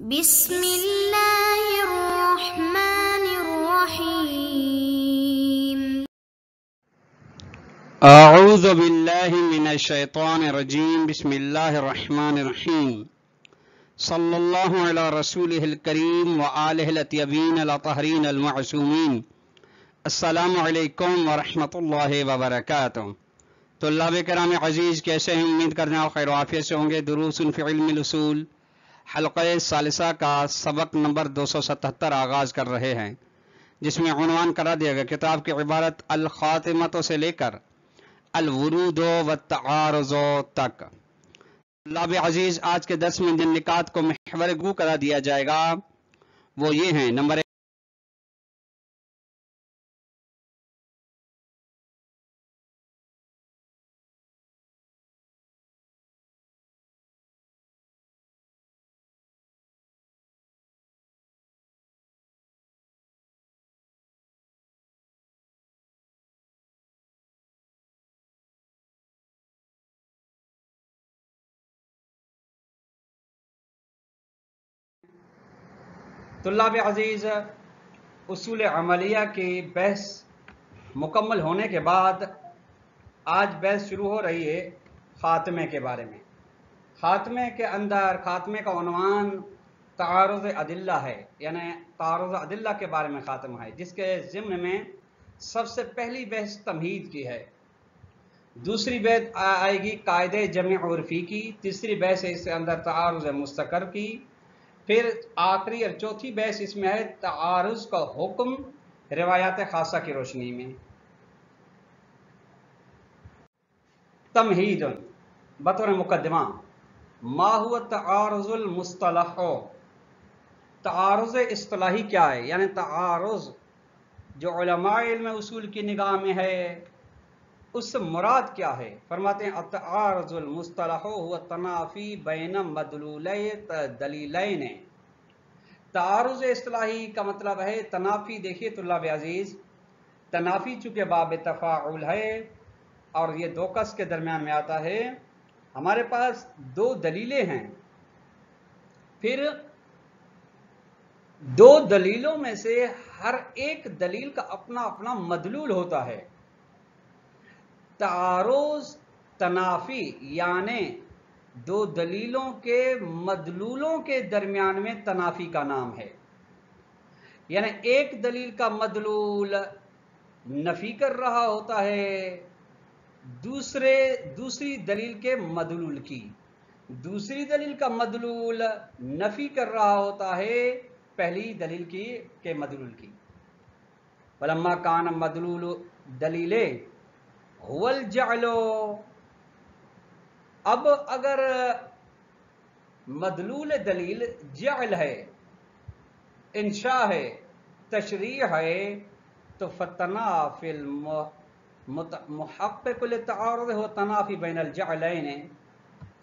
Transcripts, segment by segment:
بسم اللہ الرحمن الرحیم اعوذ باللہ من الشیطان الرجیم بسم اللہ الرحمن الرحیم صلی اللہ علی رسولہ الکریم وآلہ الاطیبین الاطہرین المعصومین السلام علیکم ورحمۃ اللہ وبرکاتہ۔ طلاب کرام عزیز، کیسے ہیں؟ امید کرنا خیر و عافیت سے ہوں گے۔ دروس فی علم الاصول حلقہ ثالثہ کا سبق نمبر 277 آغاز کر رہے ہیں، جس میں عنوان کرا دیا گیا کتاب کی عبارت الخاتمۃ سے لے کر الورود والتعارض تک۔ طلاب عزیز، آج کے درس میں جن نکات کو محور گو کرا دیا جائے گا وہ یہ ہیں۔ نمبر طلاب عزیز، اصول عملیہ کی بحث مکمل ہونے کے بعد آج بحث شروع ہو رہی ہے خاتمے کے بارے میں۔ خاتمے کے اندر خاتمے کا عنوان تعارض ادلہ ہے، یعنی تعارض ادلہ کے بارے میں خاتمہ ہے، جس کے ضمن میں سب سے پہلی بحث تمہید کی ہے، دوسری بحث آئے گی قاعدہ جمع عرفی کی، تیسری بحث ہے اس کے اندر تعارض مستقر کی، پھر آخری اور چوتھی بحث اس میں ہے تعارض کا حکم روایات خاصہ کی روشنی میں۔ تمہید بطور مقدمہ، ما هو تعارض المصطلح؟ تعارض اصطلاحی کیا ہے؟ یعنی تعارض جو علماء علم اصول کی نگاہ میں ہے اس سے مراد کیا ہے؟ فرماتے ہیں التعارض المصطلح هو التنافی بین مدلولی دلیلین۔ تعارض اصطلاحی کا مطلب ہے تنافی۔ دیکھیے طلاب عزیز، تنافی چونکہ باب تفاعل ہے اور یہ دو کس کے درمیان میں آتا ہے، ہمارے پاس دو دلیلیں ہیں، پھر دو دلیلوں میں سے ہر ایک دلیل کا اپنا اپنا مدلول ہوتا ہے۔ تعارض تنافی یعنی دو دلیلوں کے مدلولوں کے درمیان میں تنافی کا نام ہے، یعنی ایک دلیل کا مدلول نفی کر رہا ہوتا ہے دوسری دلیل کے مدلول کی، دوسری دلیل کا مدلول نفی کر رہا ہوتا ہے پہلی دلیل کے مدلول کی۔ فلما کان مدلول دلیل هو الجعل، اب اگر مدلول دلیل جعل ہے، انشاء ہے، تشریح ہے، تو فتنافی المحقق للتعارض ہو تنافی بین الجعلین۔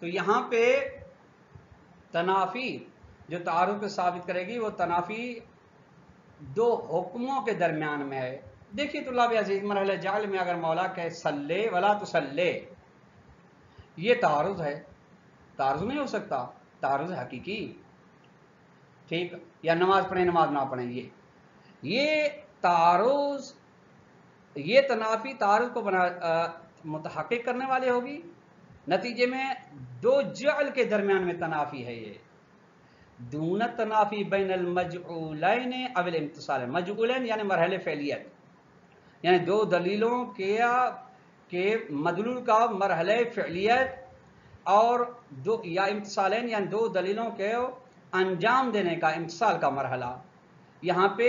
تو یہاں پہ تنافی جو تعارض کو ثابت کرے گی وہ تنافی دو حکموں کے درمیان میں ہے۔ دیکھیے طلاب عزیز، مرحلہ جعل میں اگر مولا کہے صلی ولا تصلی، یہ تعارض ہے، تعارض نہیں ہو سکتا، تعارض حقیقی، ٹھیک، یا نماز پڑھیں نماز نہ پڑھیں، یہ تعارض، یہ تنافی تعارض کو متحقق کرنے والے ہوگی۔ نتیجے میں دو جعل کے درمیان میں تنافی ہے، یہ دون تنافی بین المجعولین او الامتصال۔ مجعولین یعنی مرحلہ فعلیت، یعنی دو دلیلوں کے مدلول کا مرحلہ فعلیت، اور یا امتصالین یعنی دو دلیلوں کے انجام دینے کا، امتصال کا مرحلہ۔ یہاں پہ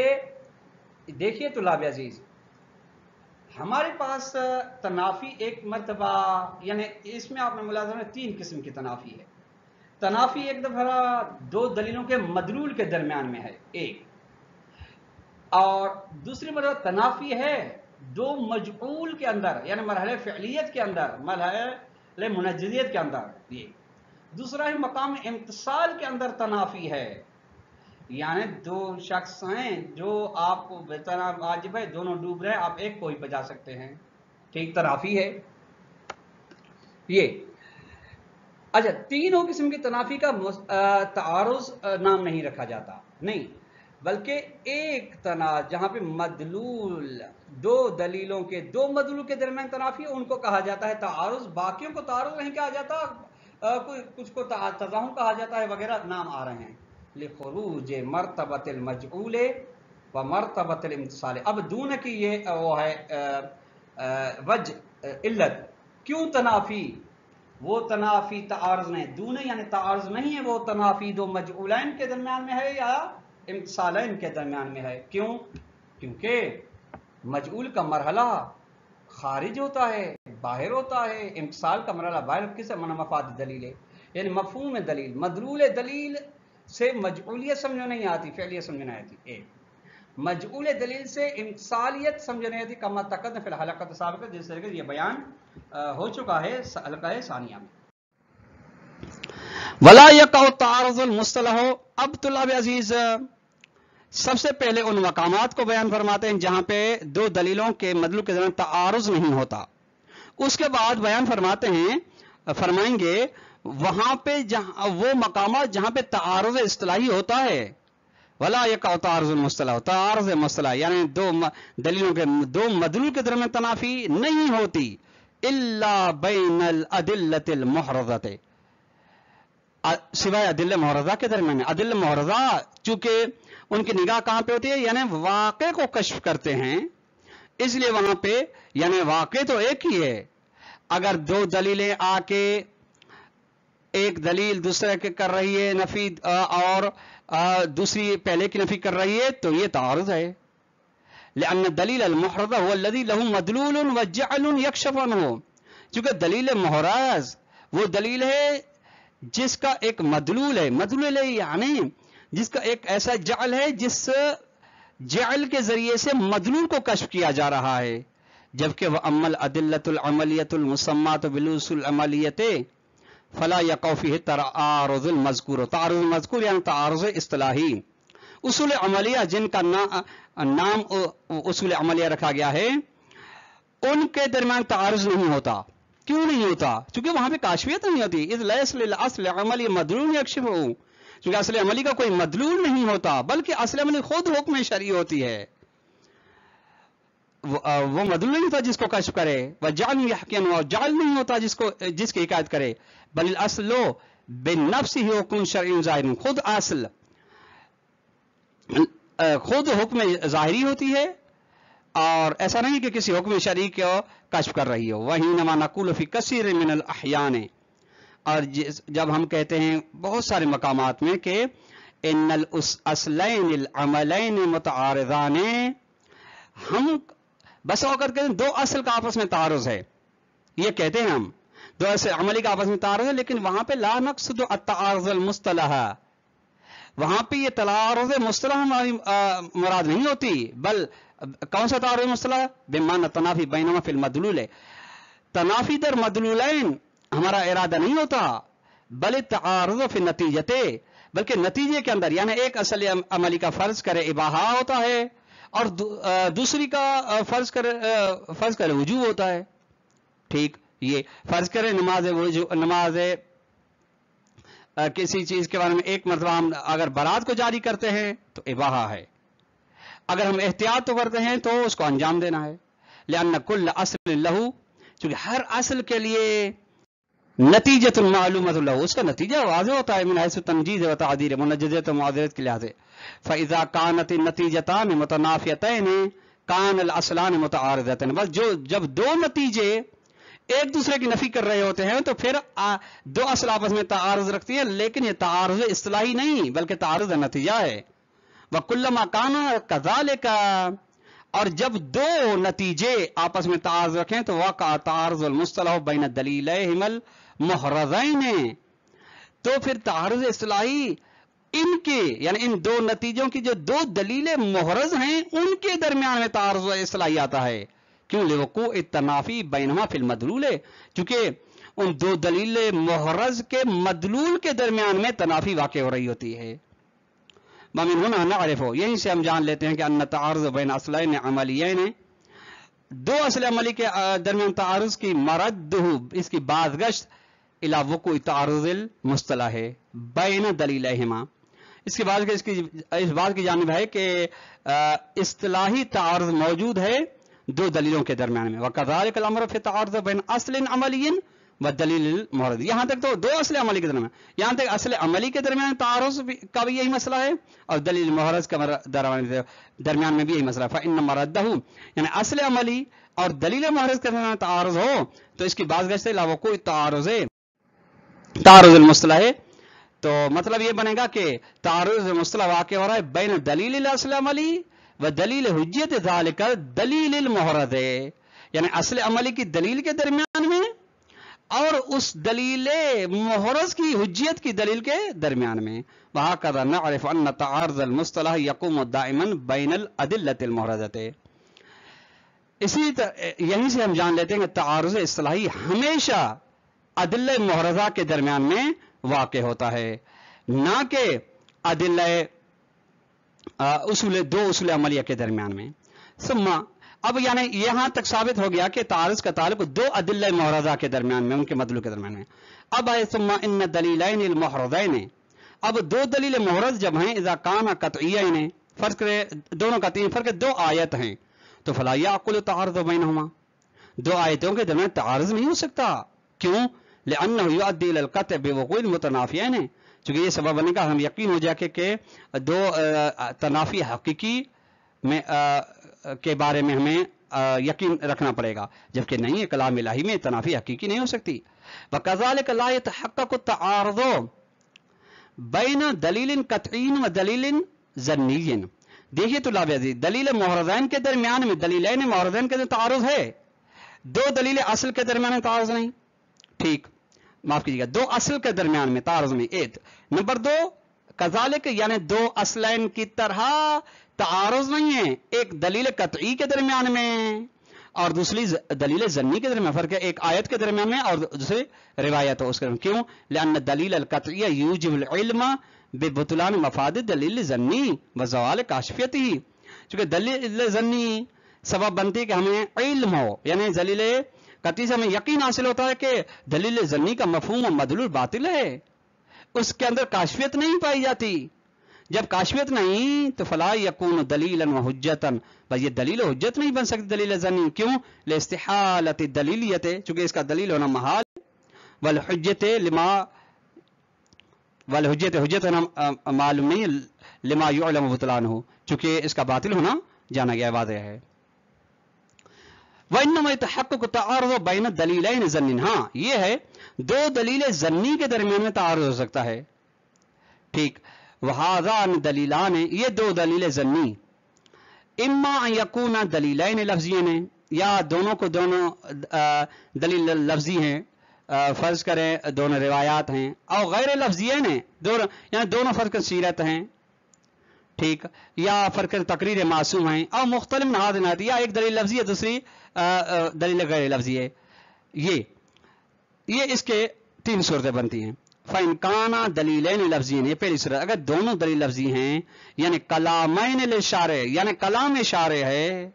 دیکھیے طلاب عزیز، ہمارے پاس تنافی ایک مرتبہ، یعنی اس میں آپ نے ملاحظہ کرنا 3 قسم کی تنافی ہے۔ تنافی ایک دفعہ دو دلیلوں کے مدلول کے درمیان میں ہے ایک، اور دوسری مرتبہ تنافی ہے دو مجعول کے اندر، یعنی مرحلہ فعلیت کے اندر، مرحلہ منجزیت کے اندر۔ یہ دوسرا ہے مقام امتصال کے اندر تنافی ہے، یعنی دو شخص ہیں جو آپ کو بتانا واجب ہے، دونوں ڈوب رہے ہیں، آپ ایک کو ہی بچا سکتے ہیں، ٹھیک، تنافی ہے یہ۔ اچھا، تینوں قسم کی تنافی کا تعارض نام نہیں رکھا جاتا، نہیں، بلکہ ایک جہاں پہ مدلول دو دلیلوں کے دو مدلول کے درمیان تنافی ان کو کہا جاتا ہے تعارض، باقیوں کو تعارض نہیں کہا جاتا، کچھ کو تضاہم کہا جاتا ہے وغیرہ نام آ رہے ہیں. لخروج مرتبۃ المجعول و مرتبۃ الامتصال. اب دون کی یہ وہ ہے وجہ علت کیوں تنافی، وہ تنافی تعارض نہیں، دون یعنی تعارض نہیں ہے، وہ تنافی دو مجعولین کے درمیان میں ہے یا امتصالین کے درمیان میں ہے. کیوں؟ کیونکہ مجعول کا مرحلہ خارج ہوتا ہے، باہر ہوتا ہے، امتصال کا مرحلہ باہر. کس مفاد دلیل ہے، یعنی مفہوم دلیل، مدلول دلیل سے مجعولیت سمجھو نہیں آتی، فعلیت سمجھو نہیں آتی. ایک مجعول دلیل سے امتصالیت سمجھو نہیں آتی، کما تقدم فی الحلقۃ السابقہ، جس طرح یہ بیان ہو چکا ہے حلقہ ثانیہ میں. ولا یقع تعارض المصطلح. اب طلاب عزیز سب سے پہلے ان مقامات کو بیان فرماتے ہیں جہاں پہ دو دلیلوں کے مدلول کے درمیان تعارض نہیں ہوتا. اس کے بعد بیان فرمائیں گے وہاں پہ وہ مقامات جہاں پہ تعارض اصطلاحی ہوتا ہے. ولا یقع تعارض المصطلح، تعارض مصطلح یعنی دو دلیلوں کے دو مدلول کے درمیان تنافی نہیں ہوتی، الا بین الادلۃ المحرزۃ، سوائے ادلہ محرزہ کے درمیان. ادلہ محرزہ چونکہ ان کی نگاہ کہاں پہ ہوتی ہے، یعنی واقع کو کشف کرتے ہیں، اس لیے وہاں پہ یعنی واقع تو ایک ہی ہے. اگر دو دلیلیں آ کے ایک دلیل دوسرے کے کر رہی ہے نفی اور دوسری پہلے کی نفی کر رہی ہے تو یہ تعارض ہے. لأن الدلیل المحرز هو الذي له مدلول وجعل يكشف عنه. چونکہ دلیل محرز وہ دلیل ہے جس کا ایک مدلول ہے، مدلول ہے یعنی جس کا ایک ایسا جعل ہے جس جعل کے ذریعے سے مدلول کو کشف کیا جا رہا ہے. جبکہ وہ عمل ادلۃ العملیۃ المسمات بالاصول العملیۃ فلا یقع فیہ تعارض المذکور. تعارض المذکور یعنی تعارض اصطلاحی. اصول عملیہ جن کا نام اصول عملیہ رکھا گیا ہے ان کے درمیان تعارض نہیں ہوتا. کیوں نہیں ہوتا؟ چونکہ وہاں پہ کاشفیت نہیں ہوتی. اذ لیس للاصل عملی مدلول یکشفہ، چونکہ اصل عملی کا کوئی مدلول نہیں ہوتا بلکہ اصل عملی خود حکم شرعی ہوتی ہے، وہ مدلول نہیں ہوتا جس کو کشف کرے. وجعل یحکم، اور جعل نہیں ہوتا جس کی حکایت کرے. بل الاصل بنفسہ حکم شرعی ظاہر، خود اصل خود حکم ظاہری ہوتی ہے اور ایسا نہیں کہ کسی حکم شرعی کو کشف کر رہی ہو. وحینما نقول فی کثیر من الاحیان، اور جب ہم کہتے ہیں بہت سارے مقامات میں کہ ان الاصلین العملین متعارضان، ہم بس اوقات کہتے ہیں دو اصل کا آپس میں تعارض ہے، یہ کہتے ہیں ہم دو اصل عملی کا آپس میں تعارض ہے، لیکن وہاں پہ لا نقصد التعارض المصطلح، وہاں پہ یہ تعارض مصطلح مراد نہیں ہوتی، بل کون سا تعارض مصطلح؟ بمعنی تنافی بینہما فی المدلول، تنافی در مدلولین ہمارا ارادہ نہیں ہوتا، بل تعارض فی نتیجتے، بلکہ نتیجے کے اندر، یعنی ایک اصل عملی کا فرض کرے اباحہ ہوتا ہے اور دوسری کا فرض کرے وجوب ہوتا ہے. ٹھیک، یہ فرض کرے نماز کسی چیز کے بارے میں ایک مرتبہ ہم اگر برات کو جاری کرتے ہیں تو اباحہ ہے، اگر ہم احتیاط تو کرتے ہیں تو اس کو انجام دینا ہے. لأن کل اصل لہو، چونکہ ہر اصل کے لیے نتیجۃ معلومۃ لہو، اس کا نتیجہ واضح ہوتا ہے، من حیث تنجیز و تعدیر، منجزیت و معذرت کے لحاظ سے. فاذا كانت النتیجتان متنافیتین کان الاصلان متعارضتین، بس جب دو نتیجے ایک دوسرے کی نفی کر رہے ہوتے ہیں تو پھر دو اصل آپس میں تعارض رکھتی ہیں، لیکن یہ تعارض اصطلاحی نہیں بلکہ تعارض نتیجہ ہے. وَكُلَّمَا كَانَ كَذَلِكَ، اور جب دو نتیجے آپس میں تعارض رکھیں تو وقع تعارض المصطلح بین الدلیلین المحرزین، تو پھر تعارض اصطلاحی ان کے یعنی ان دو نتیجوں کی جو دو دلیلیں محرز ہیں ان کے درمیان میں تعارض اصطلاحی آتا ہے. کیوں؟ لوقوع التنافی بینہما فی المدلول، چونکہ ان دو دلیل محرز کے مدلول کے درمیان میں تنافی واقع ہو رہی ہوتی ہے. ومن هنا نعرف، یہیں سے ہم جان لیتے ہیں کہ ان تعارض بین اصلین عملیین، دو اصل عملی کے درمیان تعارض کی مرد، اس کی بازگشت इला वक़ू तारुज़िल मुस्तलाह बैन दलीलहिमा। इसके बाद इस बात की जानिब है कि इस्तिलाही तारुज़ मौजूद है दो दलीलों के दरमियान में। वकज़ालिकल अम्र फी तारुज़ बैन अस्लिन अमलिय्यिन व दलील मुहरद। यहाँ तक तो दो असल अमली के दरमियान, यहाँ तक असल अमली के दरमियान तारुज़ का भी यही मसला है और दलील मुहरद के दरमियान में भी यही मसला है। फ़इन्न मरद्दहु यानी असल अमली और दलील मुहरद के दरमियान तारुज़ हो तो इसकी बात गश्त ला वक़ू तारुज़ुल मुस्तलाह, तो मतलब ये बनेगा कि तारुज़ुल मुस्तलाह वाक़ हो रहा है बैन दलील असल अमली व दलील हुज्जत ज़ालिका दलील मुहरद, यानी असल अमली की दलील के दरमियान में और उस दलील मुहरज की हुज्जियत की दलील के दरमियान में। वहाकज़ा नअरिफ़ु अन्न तारुज़ुल मुस्तलाह यक़ूमु दाइमन बैनल अदिल्लतिल मुहरज़ति। इसी तरह यहीं से हम जान लेते हैं कि तारुज़ इस्तिलाही हमेशा अदिल्ले मुहरज़ा के दरमियान में वाक़ होता है, ना कि अदिल्ले दो उसूल अमलिया के दरमियान में। सुम्मा अब यानी यहां तक साबित हो गया कि तारुज़ का ताल्लुक दो अदिल्ले मुहरज़ा के दरमियान में, उनके मदलूल के दरमियान में। अब आए सुम्मा इन्न दलीलैनिल मुहरज़ैन, अब दो दलील मुहरज़ जब हैं इज़ा काना क़त्इयैन, फर्ज करें दोनों का तीन फर्क है, दो आयत हैं तो फला याक़ुल तारुज़ बैनहुमा, दो आयतों के दरमियान तारुज़ नहीं हो सकता। क्यों? लिअन्नहु युअद्दी इलल क़त्अ बिवक़ूइल मुतनाफ़ियैन, चूंकि ये सबब बनेगा हम यकीन हो जाए कि दो तनाफ़ी हकीकी में के बारे में हमें यकीन रखना पड़ेगा, जबकि नहीं है कलाम इलाही में तनाफ़ी हकीकी नहीं हो सकती। वकज़ालिका ला यतहक़्क़क़ु तआरुज़ु बैन दलीलिन क़त्इय्यिन व दलीलिन ज़न्निय्यिन। देखिए तो लाभिज़ दलील मुहरज़ैन के दरमियान में, दलीलैन मुहरज़ैन के तारुज़ है, दो दलील असल के दरमियान में तारुज़ नहीं। ठीक, माफ कीजिएगा, दो असल के दरमियान में तारुज़ नहीं। एक नंबर दो कज़ालिक यानी दो असलैन की तरह तारुज़ नहीं है, एक दलील कतई के दरमियान में और दूसरी दलील ज़न्नी के दरमियान। फर्क है एक आयत के दरमियान में और दूसरी रिवायत हो उसके दरमियान। क्यों? लिअन्न दलील अल कतई यूजिबुल इल्म बिबुतलान मफाद दलील ज़न्नी व ज़वाल काशिफियतिही, क्योंकि दलील ज़न्नी सबब बनती है कि हमें इल्म हो, यानी दलील कतई से हमें यकीन हासिल होता है कि दलील ज़न्नी का मफहूम और मदलूल बातिल है, उसके अंदर काशिफियत नहीं पाई जाती। जब काशिफियत नहीं तो फला यकून दलीलन व हुज्जतन, भाई ये दलील हुज्जत नहीं बन सकती दलील ज़न्नी। क्यों? लिस्तिहालति दलीलियत, चूंकि इसका दलील होना महाल, वल हुज्जत लिमा वल हुज्जत हुज्जत होना मालूम नहीं लिमा युअलम बुतलानहु, चूंकि इसका बातिल होना जाना गया वाज़ेह है। वइन्नमा यतहक़्क़क़ु तआरुज़ु बैन दलीलैन ज़न्निन, हाँ ये है दो दलील ज़न्नी के दरमियान में तारुज़ हो सकता है। ठीक, वहाज़ान दलीलान, ये दो दलील ज़न्नी इम्मा अन यकूना दलीलैन लफ्ज़ियैन, या दोनों को दोनों दलील लफ्ज़ी हैं, फर्ज करें दोनों रिवायात हैं, और गैर लफ्ज़ियैन हैं दोनों, यानी दोनों फर्क सीरत हैं। ठीक, या फर्क तकरीर मासूम हैं, और मुख्तलिफ नहाद, या एक दलील लफ्ज़ी है दूसरी दलील गैर लफ्ज़ी है। ये इसके तीन सूरतें बनती हैं। फ़इन काना दलीलैन लफ्ज़ीन, ये पहली सूरत, अगर दोनों दलील लफ्ज़ी हैं यानी कलामैन लिशारे, यानी कलाम इशारे है,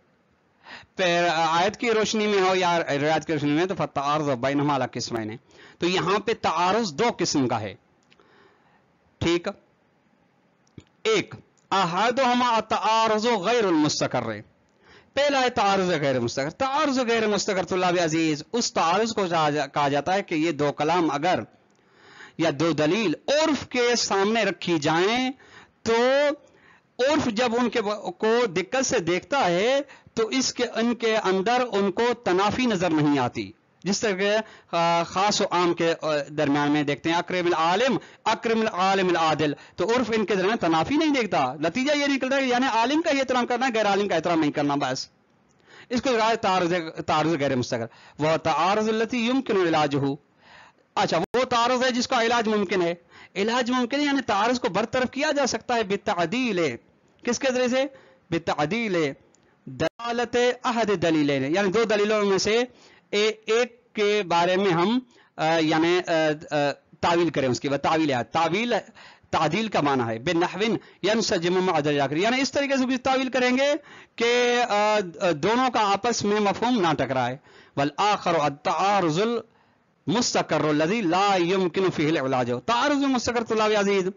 आयत की रोशनी में हो या रिवायत की रोशनी में, तो फ़तारुज़ बैनहुमा अला क़िस्मैन, तो यहां पे तारुज़ दो किस्म का है। ठीक, एक अहदुहुमा तारुज़ गैरुल मुस्तक़र्र, पहला है तारुज़ गैर मुस्तक़र्र। तारुज़ गैर मुस्तक़र्र तुल्लाब अजीज उस तारुज़ को कहा जाता है कि ये दो कलाम अगर या दो दलील उर्फ के सामने रखी जाएं तो उर्फ जब उनके को दिक्कत से देखता है तो इनके अंदर उनको तनाफी नजर नहीं आती, जिस तरह खास और आम के दरमियान में देखते हैं अक्रमिल आलिम आदिल, तो उर्फ इनके दरमियान तनाफी नहीं देखता। नतीजा ये निकलता है यानी आलिम का ही एहतराम करना, गैर आलिम का एहतराम नहीं करना, बस इसको तारुज़ गैर मुस्तक़र। वह तारुज़ लती युमकिनु इलाजुहु, अच्छा वो तारुज़ है जिसका इलाज मुमकिन है। इलाज मुमकिन है यानी तारुज़ को बरतरफ किया जा सकता है बित्तादील, किसके जरिए से? बित्तादील दलालत अहद दलीलैन, यानी दो दलीलों में से एक के बारे में हम यानी तावील करें, उसकी वह तावील है। तावील तादील का माना है बिनहविन यनसजिम मअ दलील, यानी इस तरीके से भी तावील करेंगे कि दोनों का आपस में मफहूम ना टकराए। वल आखर अत्तारुज़ुल मुस्तकर लज़ी ला युमकिनु फीहिल इलाज। तारुज़ मुस्तकर तुल्लाब अज़ीज़,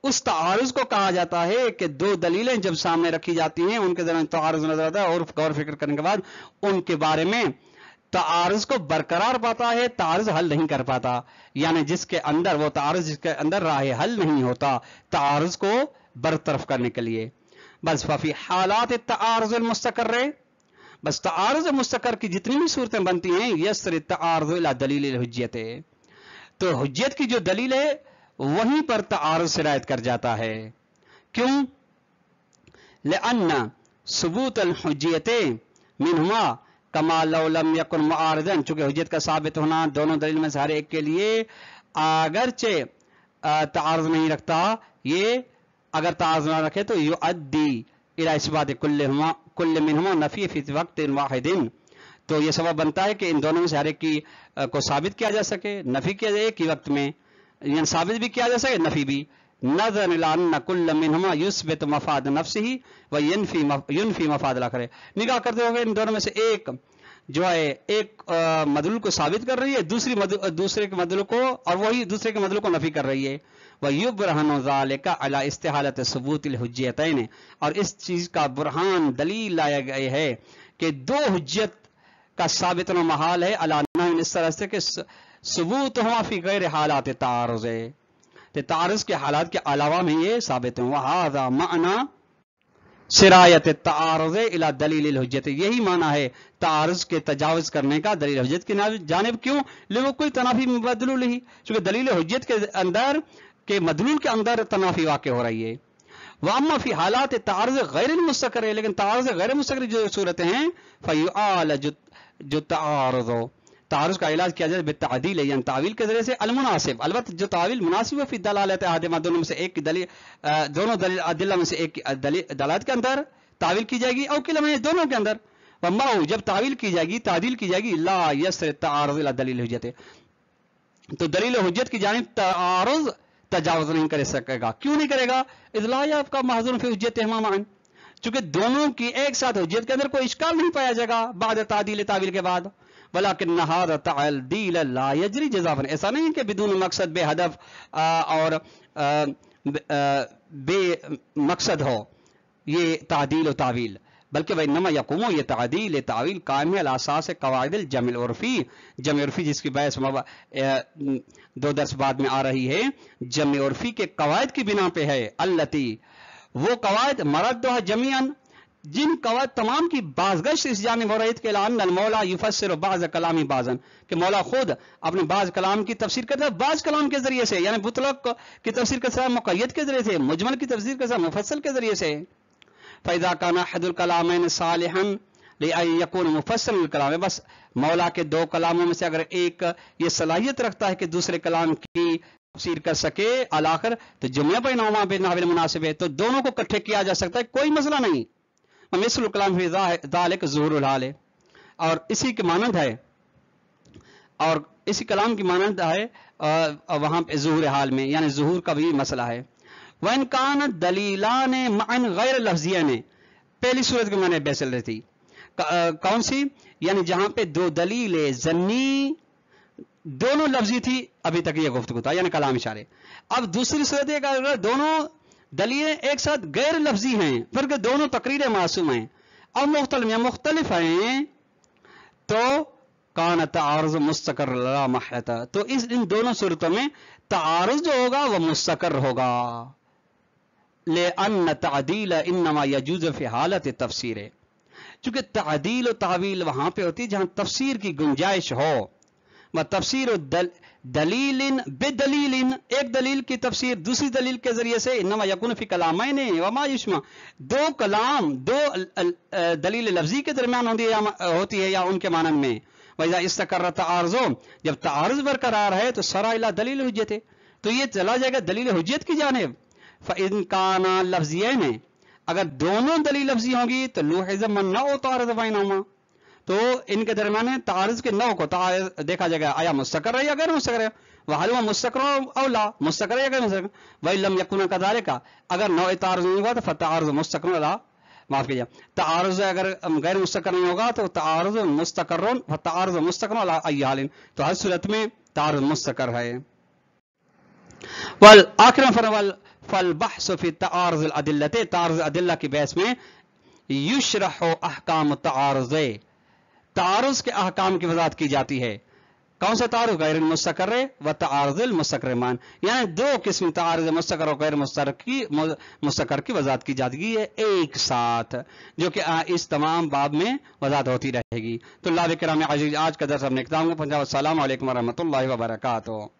उस तारुज़ को कहा जाता है कि दो दलीलें जब सामने रखी जाती हैं उनके दरमियान तारुज़ नजर आता है और गौर फिक्र करने के बाद उनके बारे में तारुज़ को बरकरार पाता है, तारुज़ हल नहीं कर पाता। यानी जिसके अंदर वो तारुज़ जिसके अंदर राह हल नहीं होता तारुज़ को बरतरफ करने के लिए। बस फी हालात तारुज़ मुस्तकर, बस तारुज़ मुस्तकर की जितनी भी सूरतें बनती हैं यसर तारुज़ इला दलील हुज्जत, तो हुज्जत की जो दलील है वहीं पर तारुज़ सिरायत कर जाता है। क्यों? लिअन्न सुबूत अल हुज्जत मिनहुमा कमा लौ लम यकुन मुआरिदन, चूंकि हुज्जत का साबित होना दोनों दलील में से हर एक के लिए अगरचे तारुज़ नहीं रखता, ये अगर तारुज़ ना रखे तो युअद्दी इला इस्बात कुल्ल मिनहुमा नफी फी वक्त वाहिदिन, तो ये सबब बनता है कि इन दोनों में से हर एक की को साबित किया जा सके, नफी किया जाए एक ही वक्त में, यानी साबित भी किया जा सके नफी भी। नज़र इला अन्ना कुल्ल मिनहुमा युस्बित मफाद नफ्सिही व युनफी मफाद आखिर, निगाह करते हुए इन दोनों में से एक जो है एक मदलूल को साबित कर रही है, दूसरे के मदलूल को, और वही दूसरे के मदलूल को नफी कर रही है। वह युबरहनु ज़ालिका अला इस्तिहालत सुबूतिल हुज्जतैन, और इस चीज का बुरहान दलील लाया गया है कि दो हुज्जत का साबित होना महाल है, अला नहीं इस तरह से कि सबूत हुआ फी गैर हालात तारुज़, तो तारुज़ के हालात के अलावा में ये साबित है। वहाज़ा माना सिरायत तारुज़ इला दलील हुज्जत, यही माना है तारुज़ के तजावुज करने का दलील हुज्जत की जानिब। क्यों? लिवो कोई तनाफी मदलूल ही, क्योंकि दलील हुज्जत के अंदर के मदलूल के अंदर तनाफी वाक़ हो रही है। वामा फी हालात तारुज़ गैर मुस्तकर है, लेकिन तारुज़ गैर मुस्तकर जो सूरतें हैं फ़युआल जो तारुज़, तारुज़ का इलाज किया जाए बितादील, यानी तावील के जरिए से अलमुनासिब, अलबत्ता जो तावील मुनासिब है फी दलालत अहदिमा, दोनों में से एक की दलील, दोनों दलील अदिल्ला में से एक की दलालत के अंदर तावील की जाएगी, और किला में दोनों के अंदर वमाउ जब तावील की जाएगी तादील की जाएगी ला यसर तारुज़ इला दलील हुज्जत, तो दलील हुज्जत की जानिब तारुज़ तजावुज़ नहीं कर सकेगा। क्यों नहीं करेगा? इज़ला आपका महज़ूर फी हुज्जत हमामान, चूंकि दोनों की एक साथ हुज्जत के अंदर कोई इश्काल नहीं पाया जाएगा बाद तादील तावील के बाद। वलाकिन हाज़ा तादील ला यजरी जज़ाफन, ऐसा नहीं कि बिदून मकसद बेहदफ और बे मकसद हो ये तादील और तावील, बल्कि वह नमा यकूमो ये तादील तावील कायम है अला असास क़वाइदिल जम उर्फ़ी, जम उर्फ़ी जिसकी बहस दो दर्स बाद में आ रही है, जम उर्फ़ी के कवायद की बिना पे है, अल्लती वो कवायद मरद्दुहा जमीअन, जिन कवायद तमाम की बाज़गश्त इस जानिब हो रही थी कि मौला युफस्सिरु बाज़ कलामी बाज़न, कि मौला खुद अपने बाज़ कलाम की तफसीर करता है बाज़ कलाम के जरिए से, यानी मुतलक की तफसीर के साथ मुक़य्यद के जरिए से, मुजमल की तफसीर के साथ मुफस्सल के जरिए से। फ़इज़ा काना अहदुल कलामैन सालिहन लिअयकुन मुफस्सलुल कलाम, बस मौला के दो कलामों में से अगर एक ये सलाहियत रखता है कि दूसरे कलाम की तफसीर कर सके अलाखिर, तो जुम्ला बैनहुमा बिन्नाहिल मुनासिब है, तो दोनों को इकट्ठे किया जा सकता है, कोई मसला नहीं। मिस्लुल कलाम फी ज़ालिक ज़ुहूरुल हाल, और इसी के मानंद है, और इसी कलाम की मानंद है वहां पे ज़ुहूर हाल में, यानी ज़ुहूर का भी मसला है। वन कान दलीलान मअन गैर लफ्ज़ियन, पहली सूरत के माने बैसल रही थी, कौन सी? यानी जहां पे दो दलील जन्नी दोनों लफ्जी थी, अभी तक ये गुफ्तगू था, यानी कलाम इशारे। अब दूसरी सूरत है अगर दोनों दलीलें एक साथ गैर लफ्जी हैं, फिर के दोनों तकरीर मासूम हैं और मुख्तलिफ हैं, तो कान तारुज़ मुस्तकर ला महलता, तो इन दोनों सूरतों में तारुज़ जो होगा वह मुस्तकर होगा। ले अन्न तादील इन्नमा यजूज़ फी हालत तफसीर, चूंकि तादील और तावील वहां पे होती है जहां तफसीर की गुंजाइश हो, व तफसीर दलीलिन बेदलीलिन, एक दलील की तफसीर दूसरी दलील के जरिए से, इन्नमा यकुन फी कलामैन व मा युश्मा, दो कलाम दो दलील लफ्जी के दरमियान होती है या उनके मानन में। वइज़ा इस्तक़र्र तारुज़ो, जब तारुज़ बरकरार है तो सरा इला दलील हुज्जत, तो ये चला जाएगा दलील हुज्जत की जानिब। फ़इन काना लफ्ज़ियैन, अगर दोनों दलील लफ्जी होंगी तो लूहिज़ मन्नउ तारुज़ बैनहुमा, तो इनके दरमियान तारुज़ के नौ को देखा जाएगा, आया मुस्तकर है या गैर मुस्तकर है, वहल हुआ मुस्तकर औ ला, मुस्तकर है या गैर मुस्तकर। वही लम यकुन कज़ालिका, अगर नौ तारुज़ नहीं हुआ तो फ़तारुज़ मुस्तकर ला, माफ कीजिए, तारुज़ अगर गैर मुस्तकर नहीं होगा तो तारुज़ मुस्तकर्रुन फ़तारुज़ मुस्तकर ला अय्यालिन, तो हर सूरत में तारुज़ मुस्तकर है। वल आखिर फरवल फल बहस फी तारुज़ अदिल्लत, तारुज़ अदिल्ला की बहस में युशरह अहकाम तारुज़, तारुज़ के अहकाम की वजाहत की जाती है। कौन सा तारुज़? गैर मुस्तकर व तारुज़ मुस्तकरमान, यानी दो किस्म तारुज़ मुस्तकर और गैर मुस्तकर की वजाहत की जाती है एक साथ, जो कि इस तमाम बाब में वजाहत होती रहेगी। तो अल्लाह किराम अज़ीज़, आज का दर्स अपने इख्तिताम को पहुंचा। अस्सलामु अलैकुम व रहमतुल्लाहि व बरकातुहू।